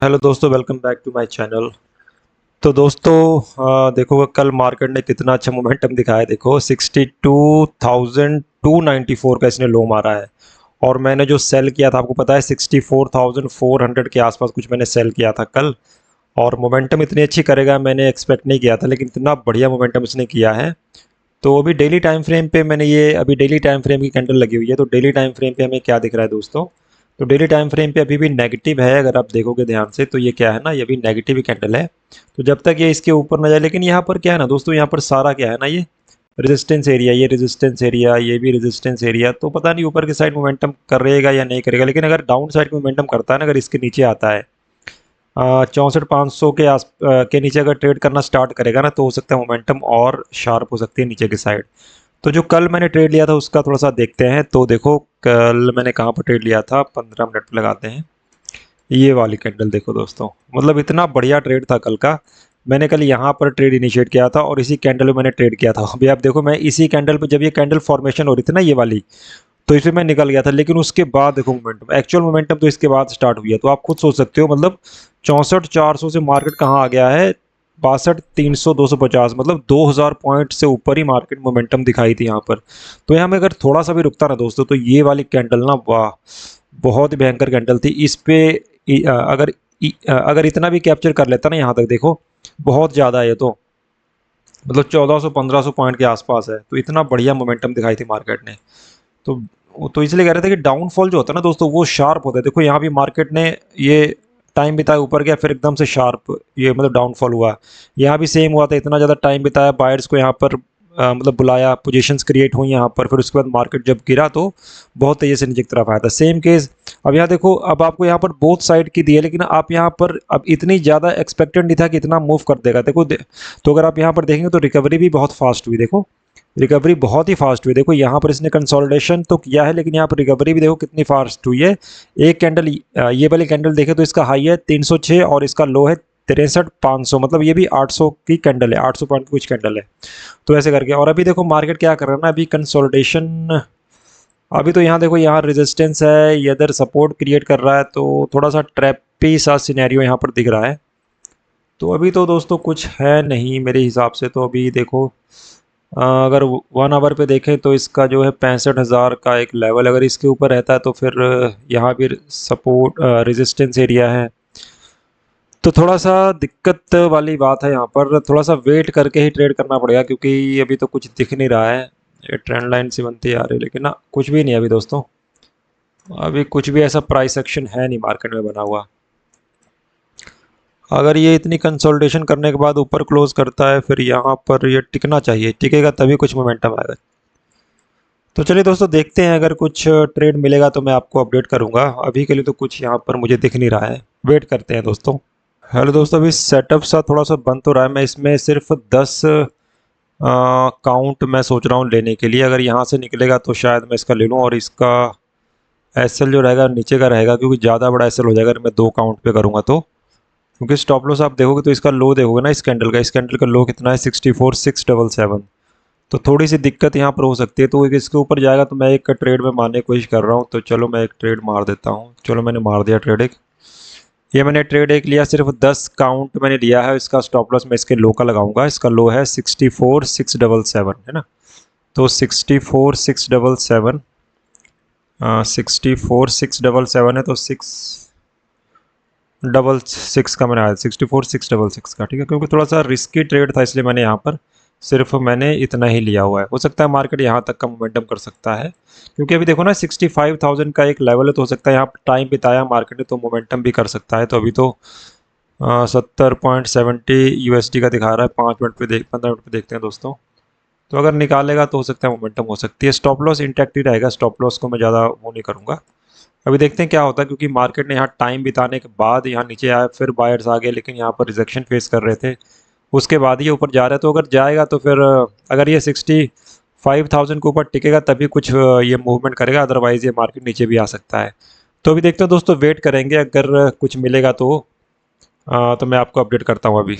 Hello दोस्तों, welcome back to my channel. तो दोस्तों, देखो कल मार्केट ने कितना अच्छा मोमेंटम दिखाया। देखो 62,294 का इसने लो मारा है। और मैंने जो सेल किया था, आपको पता है 64,400 के आसपास कुछ मैंने सेल किया था कल। और मोमेंटम इतनी अच्छी करेगा मैंने एक्सपेक्ट नहीं किया था, लेकिन इतना बढ़िया मोमेंटम इसने किया है। तो अभी डेली टाइम फ्रेम पे मैंने ये अभी डेली टाइम फ्रेम की कैंडल लगी हुई है। तो डेली टाइम फ्रेम पे हमें क्या दिख रहा है दोस्तों? तो डेली टाइम फ्रेम पे अभी भी नेगेटिव है। अगर आप देखोगे ध्यान से तो ये क्या है ना, ये भी नेगेटिव ही कैंडल है। तो जब तक ये इसके ऊपर ना जाए, लेकिन यहाँ पर क्या है ना दोस्तों, यहाँ पर सारा क्या है ना, ये रेजिस्टेंस एरिया, ये रेजिस्टेंस एरिया, ये भी रेजिस्टेंस एरिया। तो पता नहीं ऊपर की साइड मोमेंटम करेगा या नहीं करेगा, लेकिन अगर डाउन साइड मोमेंटम करता है ना, अगर इसके नीचे आता है 64,500 के नीचे अगर ट्रेड करना स्टार्ट करेगा ना, तो हो सकता है मोमेंटम और शार्प हो सकती है नीचे की साइड। तो जो कल मैंने ट्रेड लिया था उसका थोड़ा सा देखते हैं। तो देखो कल मैंने कहाँ पर ट्रेड लिया था, 15 मिनट पे लगाते हैं। ये वाली कैंडल देखो दोस्तों, मतलब इतना बढ़िया ट्रेड था कल का। मैंने कल यहाँ पर ट्रेड इनिशिएट किया था और इसी कैंडल में मैंने ट्रेड किया था। अभी आप देखो, मैं इसी कैंडल पे, जब ये कैंडल फॉर्मेशन हो रही थी ना ये वाली, तो इसमें मैं निकल गया था। लेकिन उसके बाद देखो मोमेंटम, एक्चुअल मोमेंटम तो इसके बाद स्टार्ट हुई है। तो आप खुद सोच सकते हो, मतलब 64,400 से मार्केट कहाँ आ गया है, 62,300, 250, मतलब 2,000 पॉइंट से ऊपर ही मार्केट मोमेंटम दिखाई थी यहाँ पर। तो यहाँ में अगर थोड़ा सा भी रुकता ना दोस्तों, तो ये वाली कैंडल ना, वाह, बहुत ही भयंकर कैंडल थी। इस पे अगर इतना भी कैप्चर कर लेता ना यहाँ तक, देखो बहुत ज़्यादा है ये तो, मतलब 1400-1500 पॉइंट के आसपास है। तो इतना बढ़िया मोमेंटम दिखाई थी मार्केट ने। तो तो इसलिए कह रहे थे कि डाउनफॉल जो होता है ना दोस्तों, वो शार्प होता है। देखो यहाँ भी मार्केट ने ये टाइम बिताया, ऊपर गया, फिर एकदम से शार्प ये मतलब डाउनफॉल हुआ। यहाँ भी सेम हुआ था, इतना ज़्यादा टाइम बिताया, बायर्स को यहाँ पर मतलब बुलाया, पोजीशंस क्रिएट हुई यहाँ पर, फिर उसके बाद मार्केट जब गिरा तो बहुत तेज़ी से नीचे की तरफ आया था। सेम केस अब यहाँ देखो, अब आपको यहाँ पर बोथ साइड की दी है, लेकिन आप यहाँ पर अब इतनी ज़्यादा एक्सपेक्टेड नहीं था कि इतना मूव कर देगा। देखो तो अगर आप यहाँ पर देखेंगे तो रिकवरी भी बहुत फास्ट हुई। देखो रिकवरी बहुत ही फास्ट हुई। देखो यहाँ पर इसने कंसोलिडेशन तो किया है, लेकिन यहाँ पर रिकवरी भी देखो कितनी फास्ट हुई है। एक कैंडल, ये वाली कैंडल देखे तो इसका हाई है 306 और इसका लो है 63,500, मतलब ये भी 800 की कैंडल है, 800 पॉइंट की कुछ कैंडल है। तो ऐसे करके, और अभी देखो मार्केट क्या कर रहा है ना, अभी कंसोलिडेशन। अभी तो यहाँ देखो, यहाँ रेजिस्टेंस है, ये इधर सपोर्ट क्रिएट कर रहा है, तो थोड़ा सा ट्रैपी सा सिनेरियो यहाँ पर दिख रहा है। तो अभी तो दोस्तों कुछ है नहीं मेरे हिसाब से। तो अभी देखो, अगर 1 आवर पे देखें तो इसका जो है 65,000 का एक लेवल, अगर इसके ऊपर रहता है तो फिर यहाँ भी सपोर्ट रेजिस्टेंस एरिया है। तो थोड़ा सा दिक्कत वाली बात है, यहाँ पर थोड़ा सा वेट करके ही ट्रेड करना पड़ेगा, क्योंकि अभी तो कुछ दिख नहीं रहा है। ये ट्रेंड लाइन सी बनती आ रही है, लेकिन ना कुछ भी नहीं है अभी दोस्तों। अभी कुछ भी ऐसा प्राइस एक्शन है नहीं मार्केट में बना हुआ। अगर ये इतनी कंसोलिडेशन करने के बाद ऊपर क्लोज करता है, फिर यहाँ पर ये टिकना चाहिए, टिकेगा तभी कुछ मोमेंटम आएगा। तो चलिए दोस्तों, देखते हैं, अगर कुछ ट्रेड मिलेगा तो मैं आपको अपडेट करूंगा। अभी के लिए तो कुछ यहाँ पर मुझे दिख नहीं रहा है, वेट करते हैं दोस्तों। हेलो दोस्तों, अभी सेटअप सा थोड़ा सा बंद तो रहा है। मैं इसमें सिर्फ 10 काउंट मैं सोच रहा हूँ लेने के लिए। अगर यहाँ से निकलेगा तो शायद मैं इसका ले लूँ, और इसका एसएल जो रहेगा नीचे का रहेगा, क्योंकि ज़्यादा बड़ा एसएल हो जाएगा अगर मैं 2 काउंट पे करूँगा तो। क्योंकि स्टॉप लॉस आप देखोगे तो इसका लो देखोगे ना, इस कैंडल का लो कितना है, 64,677। तो थोड़ी सी दिक्कत यहाँ पर हो सकती है। तो इसके ऊपर जाएगा तो मैं एक ट्रेड में मारने की कोशिश कर रहा हूँ। तो चलो मैं एक ट्रेड मार देता हूँ। चलो मैंने मार दिया ट्रेड एक। ये मैंने ट्रेड एक लिया, सिर्फ 10 काउंट मैंने लिया है। इसका स्टॉप लॉस मैं इसके लो का लगाऊंगा। इसका लो है 64,677, है ना। तो 64,677, 64,677 है, तो 666 का मैंने आया, 64,666 का, ठीक है। क्योंकि थोड़ा सा रिस्की ट्रेड था, इसलिए मैंने यहाँ पर सिर्फ मैंने इतना ही लिया हुआ है। हो सकता है मार्केट यहाँ तक का मोमेंटम कर सकता है, क्योंकि अभी देखो ना 65,000 का एक लेवल है। तो हो सकता है यहाँ पर टाइम बिताया मार्केट ने तो मोमेंटम भी कर सकता है। तो अभी तो 70.70 USD का दिखा रहा है। 5 मिनट पे 15 मिनट पे देखते हैं दोस्तों। तो अगर निकालेगा तो हो सकता है मोमेंटम हो सकती है। स्टॉप लॉस इंटैक्ट ही रहेगा, स्टॉप लॉस को मैं ज़्यादा वो नहीं करूँगा। अभी देखते हैं क्या होता है, क्योंकि मार्केट ने यहाँ टाइम बिताने के बाद यहाँ नीचे आया, फिर बायर्स आ गए, लेकिन यहाँ पर रिजेक्शन फेस कर रहे थे। उसके बाद ये ऊपर जा रहा है। तो अगर जाएगा तो फिर अगर ये 65,000 के ऊपर टिकेगा तभी कुछ ये मूवमेंट करेगा, अदरवाइज ये मार्केट नीचे भी आ सकता है। तो अभी देखते हैं दोस्तों, वेट करेंगे, अगर कुछ मिलेगा तो मैं आपको अपडेट करता हूँ अभी।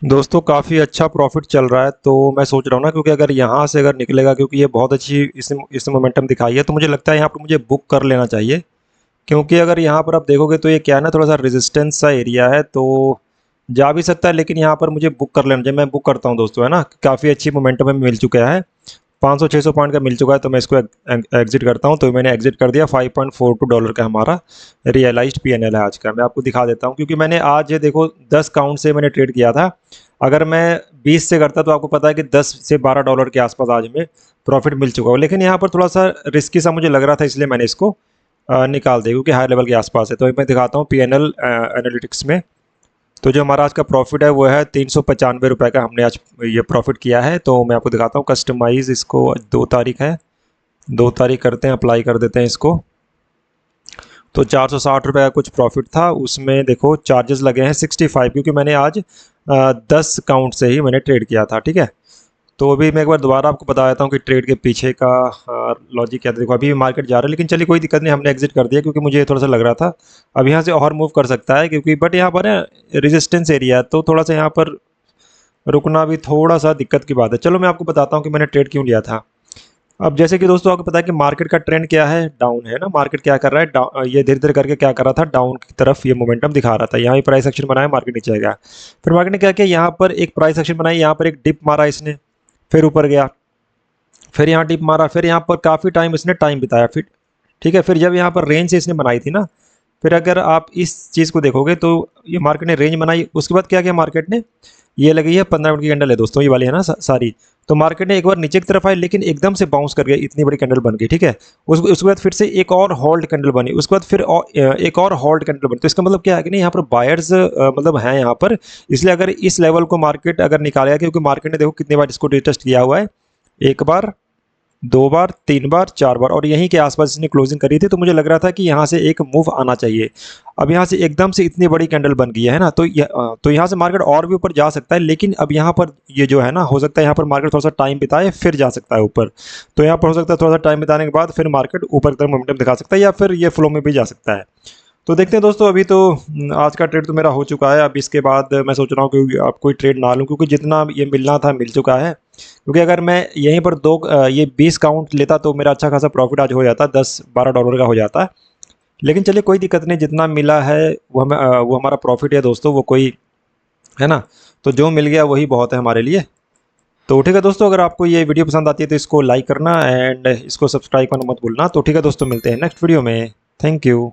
दोस्तों काफ़ी अच्छा प्रॉफिट चल रहा है, तो मैं सोच रहा हूँ ना, क्योंकि अगर यहाँ से अगर निकलेगा, क्योंकि ये बहुत अच्छी इसने मोमेंटम दिखाई है, तो मुझे लगता है यहाँ पर मुझे बुक कर लेना चाहिए। क्योंकि अगर यहाँ पर आप देखोगे तो ये क्या है ना, थोड़ा सा रेजिस्टेंस सा एरिया है, तो जा भी सकता है, लेकिन यहाँ पर मुझे बुक कर लेना चाहिए। मैं बुक करता हूँ दोस्तों, है ना, काफ़ी अच्छी मोमेंटम में मिल चुका है, 500-600 पॉइंट का मिल चुका है, तो मैं इसको एग्जिट करता हूँ। तो मैंने एग्जिट कर दिया। $5.42 का हमारा रियलाइज्ड पीएनएल है आज का। मैं आपको दिखा देता हूँ, क्योंकि मैंने आज ये देखो 10 काउंट से मैंने ट्रेड किया था। अगर मैं 20 से करता तो आपको पता है कि $10 से $12 के आसपास आज में प्रॉफिट मिल चुका हो। लेकिन यहाँ पर थोड़ा सा रिस्की सा मुझे लग रहा था, इसलिए मैंने इसको निकाल दिया, क्योंकि हाई लेवल के आसपास है। तो मैं दिखाता हूँ पीएनएल एनालिटिक्स में। तो जो हमारा आज का प्रॉफिट है वो है ₹395 का, हमने आज ये प्रॉफिट किया है। तो मैं आपको दिखाता हूँ, कस्टमाइज़ इसको, 2 तारीख है, 2 तारीख करते हैं, अप्लाई कर देते हैं इसको। तो ₹460 का कुछ प्रॉफिट था, उसमें देखो चार्जेस लगे हैं 65, क्योंकि मैंने आज 10 काउंट से ही मैंने ट्रेड किया था, ठीक है। तो अभी मैं एक बार दोबारा आपको बता देता हूँ कि ट्रेड के पीछे का लॉजिक क्या था। देखो अभी मार्केट जा रहा है, लेकिन चलिए कोई दिक्कत नहीं, हमने एग्जिट कर दिया, क्योंकि मुझे थोड़ा सा लग रहा था अब यहाँ से और मूव कर सकता है, क्योंकि बट यहाँ पर है रेजिस्टेंस एरिया है, तो थोड़ा सा यहाँ पर रुकना भी थोड़ा सा दिक्कत की बात है। चलो मैं आपको बताता हूँ कि मैंने ट्रेड क्यों लिया था। अब जैसे कि दोस्तों आपको पता है कि मार्केट का ट्रेंड क्या है, डाउन है ना। मार्केट क्या कर रहा है, ये धीरे धीरे करके क्या कर रहा था, डाउन की तरफ ये मोमेंटम दिखा रहा था। यहाँ भी प्राइस एक्शन बनाया, मार्केट नीचे आ गया। फिर मार्केट ने क्या किया, यहाँ पर एक प्राइस एक्शन बनाई, यहाँ पर एक डिप मारा इसने, फिर ऊपर गया, फिर यहाँ डिप मारा, फिर यहाँ पर काफ़ी टाइम इसने टाइम बिताया, फिर ठीक है। फिर जब यहाँ पर रेंज से इसने बनाई थी ना, फिर अगर आप इस चीज़ को देखोगे तो ये मार्केट ने रेंज बनाई, उसके बाद क्या किया मार्केट ने, ये लगी है 15 मिनट की कैंडल है दोस्तों, ये वाली है ना सारी। तो मार्केट ने एक बार नीचे की तरफ आई, लेकिन एकदम से बाउंस कर गया, इतनी बड़ी कैंडल बन गई, ठीक है। उसके बाद फिर से एक और होल्ड कैंडल बनी, उसके बाद फिर एक और होल्ड कैंडल बनी। तो इसका मतलब क्या है कि नहीं, यहाँ पर बायर्स मतलब हैं यहाँ पर, इसलिए अगर इस लेवल को मार्केट अगर निकालेगा, क्योंकि मार्केट ने देखो कितनी बार इसको टेस्ट किया हुआ है, एक बार, 2 बार, 3 बार, 4 बार, और यहीं के आसपास इसने क्लोजिंग करी थी। तो मुझे लग रहा था कि यहाँ से एक मूव आना चाहिए। अब यहाँ से एकदम से इतनी बड़ी कैंडल बन गई है ना, तो यहाँ से मार्केट और भी ऊपर जा सकता है, लेकिन अब यहाँ पर ये जो है ना, हो सकता है यहाँ पर मार्केट थोड़ा सा टाइम बिताए फिर जा सकता है ऊपर। तो यहाँ पर हो सकता है थोड़ा सा टाइम बिताने के बाद फिर मार्केट ऊपर की तरफ मोमेंटम दिखा सकता है, या फिर ये फ्लो में भी जा सकता है। तो देखते हैं दोस्तों। अभी तो आज का ट्रेड तो मेरा हो चुका है। अब इसके बाद मैं सोच रहा हूँ कि अब कोई ट्रेड ना लूँ, क्योंकि जितना ये मिलना था मिल चुका है। क्योंकि अगर मैं यहीं पर ये 20 काउंट लेता तो मेरा अच्छा खासा प्रॉफिट आज हो जाता, $10-12 का हो जाता। लेकिन चलिए कोई दिक्कत नहीं, जितना मिला है वो हमारा प्रॉफिट है दोस्तों, वो कोई है ना। तो जो मिल गया वही बहुत है हमारे लिए। तो ठीक है दोस्तों, अगर आपको ये वीडियो पसंद आती है तो इसको लाइक करना एंड इसको सब्सक्राइब करना मत भूलना। तो ठीक है दोस्तों, मिलते हैं नेक्स्ट वीडियो में। Thank you.